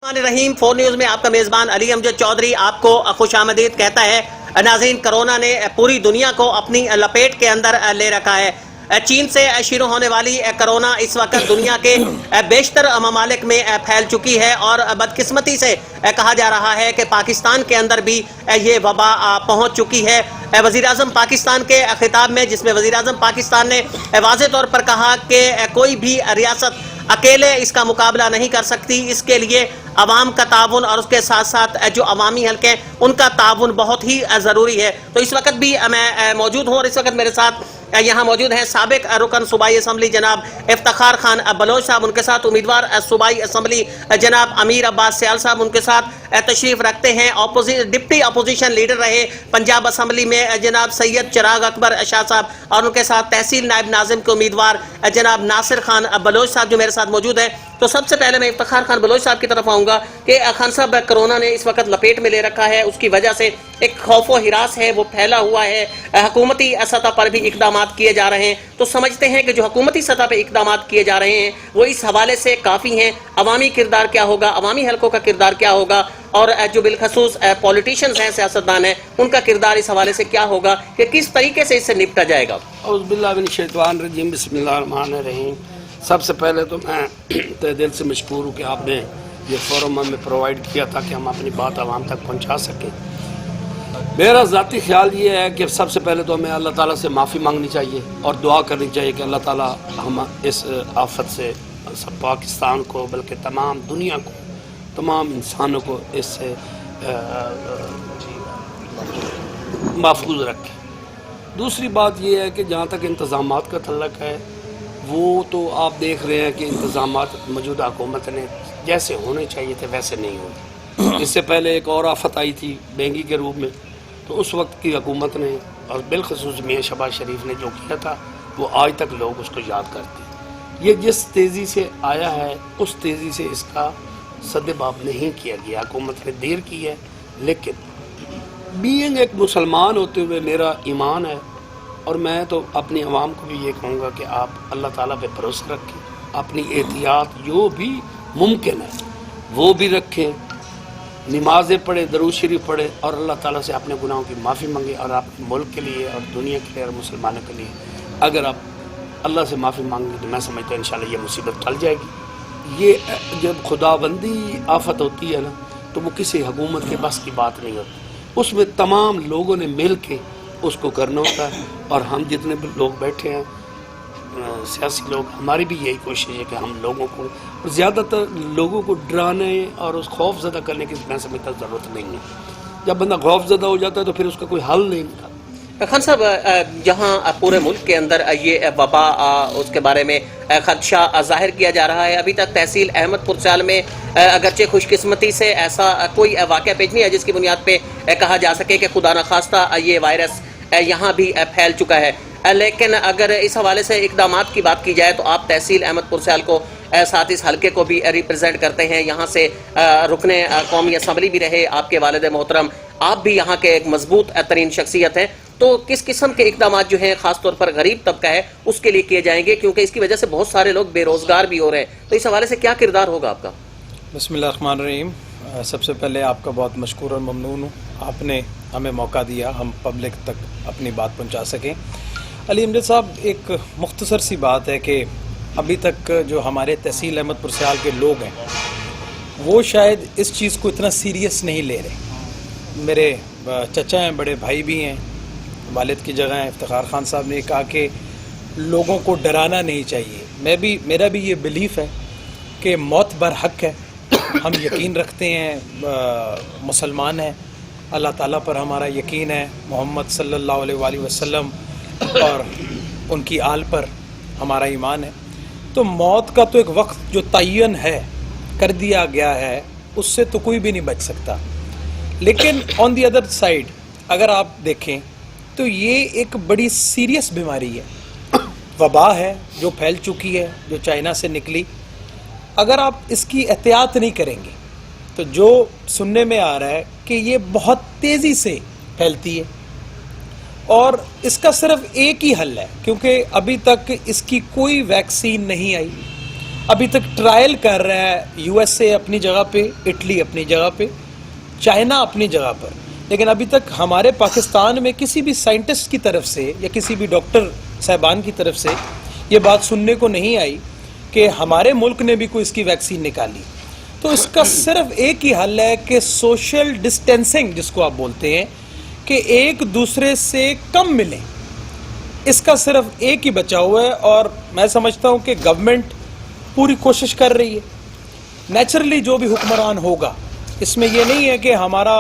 रहीम 4 news में आपका मेजबान अली अमजद चौधरी आपको खुश आमदीद कहता है। नाज़रीन, कोरोना ने पूरी दुनिया को अपनी लपेट के अंदर ले रखा है। चीन से शुरू होने वाली कोरोना इस वक्त दुनिया के बेशतर ममालिक में फैल चुकी है और बदकिस्मती से कहा जा रहा है कि पाकिस्तान के अंदर भी ये वबा पहुंच चुकी है। वज़ीर-ए-आज़म पाकिस्तान के खिताब में, जिसमें वज़ीर-ए-आज़म पाकिस्तान ने वाज़े तौर पर कहा कि कोई भी रियासत अकेले इसका मुकाबला नहीं कर सकती, इसके लिए अवाम का ताउन और उसके साथ साथ जो अवामी हल्के हैं उनका ताउन बहुत ही ज़रूरी है। तो इस वक्त भी मैं मौजूद हूँ और इस वक्त मेरे साथ यहाँ मौजूद हैं साबिक रुकन सूबाई असम्बली जनाब इफ्तिखार खान बलोच साहब, उनके साथ उम्मीदवार सूबाई असम्बली जनाब अमीर अब्बास सियाल साहब उनके साथ तशरीफ रखते हैं। डिप्टी अपोजिशन लीडर रहे पंजाब असम्बली में जनाब सैयद चिराग अकबर शाह साहब और उनके साथ तहसील नायब नाजिम के उम्मीदवार जनाब नासिर खान बलोच साहब जो मेरे साथ मौजूद है। तो सबसे पहले मैं इफ्तिखार खान बलोच साहब की तरफ आऊँगा कि खान साहब, कोरोना ने इस वक्त लपेट में ले रखा है, उसकी वजह से एक खौफ व हिरास है वो फैला हुआ है। हुकूमती सतह पर भी इकदाम किए जा रहे हैं, तो समझते हैं कि जो हुकूमती सतह पर इकदाम किए जा रहे हैं वो इस हवाले से काफ़ी हैं। अवामी किरदार क्या होगा, अवामी हल्कों का किरदार क्या होगा और जो बिलखसूस पॉलिटिशियंस हैं, सियासतदान हैं, उनका किरदार इस हवाले से क्या होगा कि किस तरीके से इससे निपटा जाएगा। बिस्मिल्लाहिर्रहमानिर्रहीम। सबसे पहले तो मैं तहे दिल से मशकूर हूँ कि आपने ये फोरम हमें प्रोवाइड किया ताकि हम अपनी बात आवाम तक पहुँचा सकें। मेरा ज़ाती ख्याल ये है कि सबसे पहले तो हमें अल्लाह ताला से माफ़ी मांगनी चाहिए और दुआ करनी चाहिए कि अल्लाह ताला हम इस आफत से सब पाकिस्तान को बल्कि तमाम दुनिया को, तमाम इंसानों को इससे महफूज रखें। दूसरी बात यह है कि जहाँ तक इंतज़ामात का तल्लक है वो तो आप देख रहे हैं कि इंतज़ामात मौजूदा हुकूमत ने जैसे होने चाहिए थे वैसे नहीं हुए। इससे पहले एक और आफत आई थी डेंगू के रूप में, तो उस वक्त की हुकूमत ने और बिलखसूस मियां शहबाज शरीफ ने जो किया था वो आज तक लोग उसको याद करते हैं। ये जिस तेज़ी से आया है उस तेज़ी से इसका सद्देबाब नहीं किया गया, हुकूमत ने देर की है। लेकिन बीइंग एक मुसलमान होते हुए मेरा ईमान है और मैं तो अपनी आवाम को भी ये कहूँगा कि आप अल्लाह ताला पे भरोसा रखें, अपनी एहतियात जो भी मुमकिन है वो भी रखें, नमाज़ें पढ़ें, दरूद शरीफ पढ़ें और अल्लाह ताला से अपने गुनाहों की माफ़ी मांगें। और अपने मुल्क के लिए और दुनिया के लिए और मुसलमानों के लिए अगर आप अल्लाह से माफ़ी मांगेंगे तो मैं समझता हूँ इंशाल्लाह ये मुसीबत टल जाएगी। ये जब खुदाबंदी आफत होती है ना तो वो किसी हुकूमत के बस की बात नहीं होती, उसमें तमाम लोगों ने मिल के उसको करना होता है। और हम जितने भी लोग बैठे हैं सियासी लोग, हमारी भी यही कोशिश है कि हम लोगों को और ज़्यादातर लोगों को डराने और उस खौफ ज़दा करने की मैं समझता ज़रूरत नहीं है। जब बंदा खौफ ज़दा हो जाता है तो फिर उसका कोई हल नहीं निकलता। खान साहब, जहां पूरे मुल्क के अंदर ये वबा उसके बारे में खदशा जाहिर किया जा रहा है, अभी तक तहसील अहमदपुर साल में अगरचे खुशकिस्मती से ऐसा कोई वाक़या पेश नहीं है जिसकी बुनियाद पे कहा जा सके कि खुदा न खास्ता ये वायरस यहाँ भी फैल चुका है। लेकिन अगर इस हवाले से इकदामात की बात की जाए तो आप तहसील अहमदपुर साल को साथ इस हल्के को भी रिप्रेजेंट करते हैं, यहाँ से रुकने कौमी असम्बली भी रहे आपके वालिद मोहतरम, आप भी यहाँ के एक मजबूत तरीन शख्सियत हैं। तो किस किस्म के इकदाम जो हैं ख़ास तौर पर गरीब तबका है उसके लिए किए जाएंगे, क्योंकि इसकी वजह से बहुत सारे लोग बेरोज़गार भी हो रहे हैं, तो इस हवाले से क्या किरदार होगा आपका? बिस्मिल्लाहिर्रहमानिर्रहीम। सबसे पहले आपका बहुत मशकूर और ममनून हूँ, आपने हमें मौका दिया हम पब्लिक तक अपनी बात पहुँचा सकें। अली अमजद साहब, एक मुख्तसर सी बात है कि अभी तक जो हमारे तहसील अहमदपुर सियाल के लोग हैं वो शायद इस चीज़ को इतना सीरियस नहीं ले रहे। मेरे चचा हैं, बड़े भाई भी हैं, वालिद की जगह हैं। इफ्तिखार खान साहब ने कहा कि लोगों को डराना नहीं चाहिए। मेरा भी ये बिलीफ है कि मौत बर हक है। हम यकीन रखते हैं, मुसलमान हैं, अल्लाह ताला पर हमारा यकीन है, मोहम्मद सल्लल्लाहु अलैहि वसल्लम और उनकी आल पर हमारा ईमान है। तो मौत का तो एक वक्त जो तयन है कर दिया गया है, उससे तो कोई भी नहीं बच सकता। लेकिन ऑन दी अदर साइड अगर आप देखें तो ये एक बड़ी सीरियस बीमारी है, वबा है जो फैल चुकी है, जो चाइना से निकली। अगर आप इसकी एहतियात नहीं करेंगे तो जो सुनने में आ रहा है कि ये बहुत तेज़ी से फैलती है और इसका सिर्फ एक ही हल है, क्योंकि अभी तक इसकी कोई वैक्सीन नहीं आई अभी तक ट्रायल कर रहा है, यूएसए अपनी जगह पे, इटली अपनी जगह पे, चाइना अपनी जगह पर, लेकिन अभी तक हमारे पाकिस्तान में किसी भी साइंटिस्ट की तरफ से या किसी भी डॉक्टर साहबान की तरफ से ये बात सुनने को नहीं आई कि हमारे मुल्क ने भी कोई इसकी वैक्सीन निकाली। तो इसका सिर्फ एक ही हल है कि सोशल डिस्टेंसिंग जिसको आप बोलते हैं, कि एक दूसरे से कम मिलें, इसका सिर्फ एक ही बचा हुआ है। और मैं समझता हूँ कि गवर्नमेंट पूरी कोशिश कर रही है। नेचुरली जो भी हुक्मरान होगा, इसमें ये नहीं है कि हमारा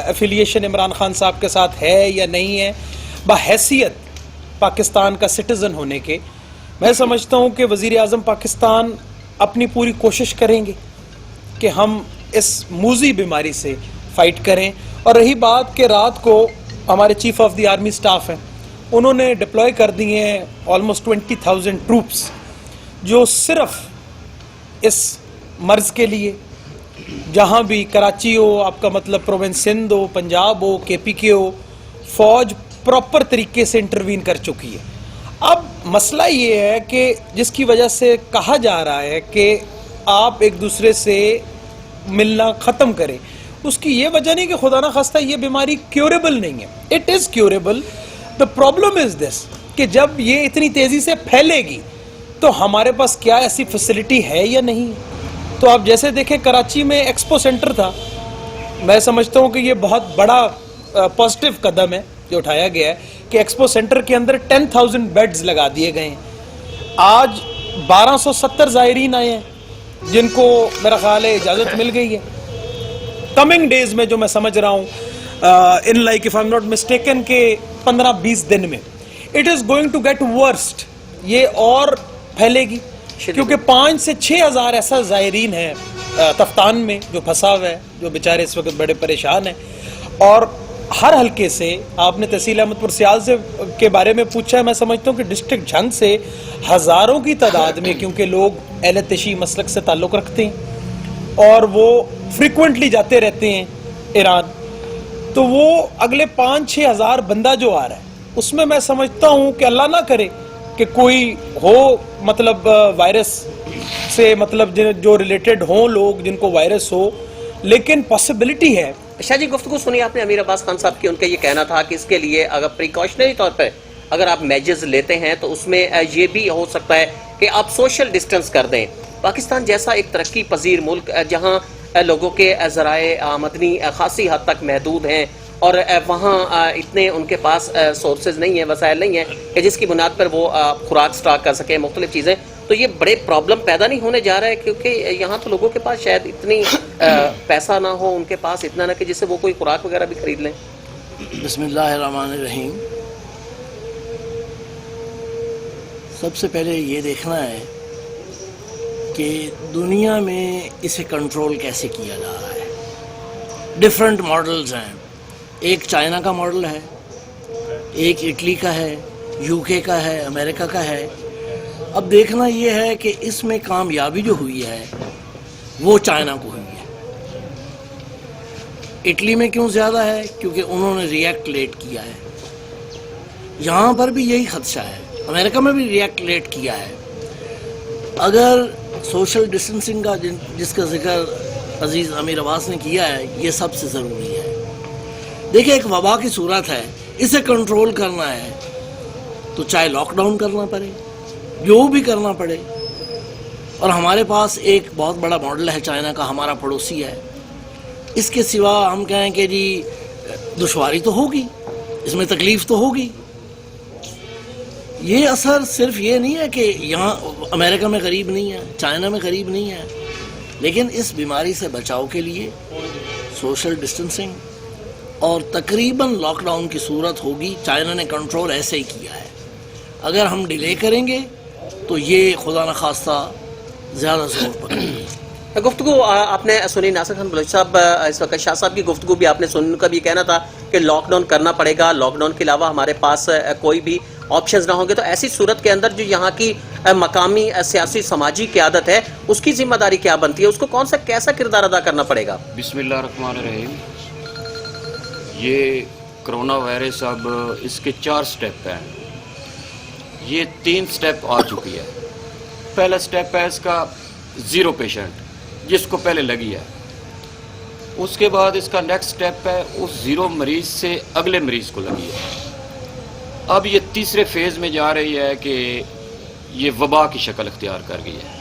एफिलिएशन इमरान खान साहब के साथ है या नहीं है, बहैसियत पाकिस्तान का सिटीज़न होने के मैं समझता हूँ कि वज़ीर आज़म पाकिस्तान अपनी पूरी कोशिश करेंगे कि हम इस मूजी बीमारी से फाइट करें। और रही बात कि रात को हमारे chief of the army staff हैं, उन्होंने डिप्लॉय कर दिए हैं ऑलमोस्ट 20,000 ट्रूप्स, जो सिर्फ इस मर्ज़ के लिए, जहाँ भी कराची हो, आपका मतलब प्रोविंस सिंध हो, पंजाब हो, KPK हो, फ़ौज प्रॉपर तरीके से इंटरवीन कर चुकी है। अब मसला ये है कि जिसकी वजह से कहा जा रहा है कि आप एक दूसरे से मिलना ख़त्म करें, उसकी ये वजह नहीं कि खुदा ना खास्ता ये बीमारी क्योरेबल नहीं है। It is curable. The problem is this कि जब ये इतनी तेज़ी से फैलेगी तो हमारे पास क्या ऐसी फैसिलिटी है या नहीं है। तो आप जैसे देखें, कराची में एक्सपो सेंटर था, मैं समझता हूँ कि ये बहुत बड़ा पॉजिटिव कदम है जो उठाया गया है कि एक्सपो सेंटर के अंदर 10,000 बेड्स लगा दिए गए हैं। आज 1270 ज़ायरीन आए हैं जिनको मेरा ख्याल है इजाज़त मिल गई है। कमिंग डेज में जो मैं समझ रहा हूँ इन like if I am not mistaken के 15-20 दिन में it is going to get worst, ये और फैलेगी, क्योंकि 5 से 6 हज़ार ऐसा ज़ायरीन है तफ्तान में जो फंसा हुआ है, जो बेचारे इस वक्त बड़े परेशान हैं। और हर हल्के से, आपने तहसील अहमदपुर सियाल से के बारे में पूछा है, मैं समझता हूँ कि डिस्ट्रिक्ट झंग से हज़ारों की तादाद में, क्योंकि लोग अहले तशी मसलक से ताल्लुक़ रखते हैं और वो फ्रिक्वेंटली जाते रहते हैं ईरान, तो वो अगले 5-6 हज़ार बंदा जो आ रहा है उसमें मैं समझता हूँ कि अल्लाह ना करे कि कोई हो मतलब वायरस से मतलब जो रिलेटेड हों लोग जिनको वायरस हो, लेकिन पॉसिबिलिटी है। शाह जी, गुफ्तगू सुनी आपने अमीर अब्बास खान साहब की। उनका ये कहना था कि इसके लिए अगर प्रिकॉशनरी तौर पर अगर आप मेजर्स लेते हैं तो उसमें ये भी हो सकता है कि आप सोशल डिस्टेंस कर दें। पाकिस्तान जैसा एक तरक्की पजीर मुल्क जहाँ लोगों के ज़राए आमदनी खासी हद तक महदूद हैं और वहाँ इतने उनके पास सोर्सेज नहीं है, वसाइल नहीं है कि जिसकी बुनियाद पर वो खुराक स्टॉक कर सकें, मुख्तलिफ चीज़ें, तो ये बड़े प्रॉब्लम पैदा नहीं होने जा रहा है? क्योंकि यहाँ तो लोगों के पास शायद इतनी पैसा ना हो, उनके पास इतना ना कि जिससे वो कोई खुराक वगैरह भी खरीद लें। बिस्मिल्लाहिर्रहमानिर्रहीम। सबसे पहले ये देखना है कि दुनिया में इसे कंट्रोल कैसे किया जा रहा है। डिफरेंट मॉडल्स हैं, एक चाइना का मॉडल है, एक इटली का है, यूके का है, अमेरिका का है। अब देखना ये है कि इसमें कामयाबी जो हुई है वो चाइना को हुई है। इटली में क्यों ज़्यादा है? क्योंकि उन्होंने रिएक्ट लेट किया है। यहाँ पर भी यही खदशा है, अमेरिका में भी रिएक्ट लेट किया है। अगर सोशल डिस्टेंसिंग का जिसका जिक्र अजीज़ अमीर अब्बास ने किया है, ये सबसे ज़रूरी है। देखिए, एक वबा की सूरत है, इसे कंट्रोल करना है तो चाहे लॉकडाउन करना पड़े, जो भी करना पड़े। और हमारे पास एक बहुत बड़ा मॉडल है चाइना का, हमारा पड़ोसी है। इसके सिवा हम कहें कि जी दुश्वारी तो होगी, इसमें तकलीफ़ तो होगी। ये असर सिर्फ ये नहीं है कि यहाँ अमेरिका में गरीब नहीं है, चाइना में गरीब नहीं है, लेकिन इस बीमारी से बचाव के लिए सोशल डिस्टेंसिंग और तकरीबन लॉकडाउन की सूरत होगी। चाइना ने कंट्रोल ऐसे ही किया है। अगर हम डिले करेंगे तो ये खुदा न खास्ता ज़्यादा जोर पकड़ेगी। गुफ्तगू आपने सुनी नासिर खान बलोच साहब, इस वक्त शाह साहब की गुफ्तगू भी आपने सुनी। उनका भी कहना था कि लॉकडाउन करना पड़ेगा, लॉकडाउन के अलावा हमारे पास कोई भी ऑप्शंस ना होंगे। तो ऐसी सूरत के अंदर जो यहाँ की मकामी सियासी समाजी क़यादत है, उसकी जिम्मेदारी क्या बनती है? उसको कौन सा कैसा किरदार अदा करना पड़ेगा? बिस्मिल्लाहिर्रहमानिर्रहीम। ये कोरोना वायरस अब इसके 4 स्टेप हैं, ये 3 स्टेप आ चुकी है। پہلا سٹیپ ہے اس کا زیرو پیشنٹ جس کو پہلے لگی ہے. اس کے بعد اس کا نیکسٹ سٹیپ ہے اس زیرو مریض سے اگلے مریض کو لگی ہے. اب یہ تیسرے فیز میں جا رہی ہے کہ یہ وبا کی شکل اختیار کر گئی ہے.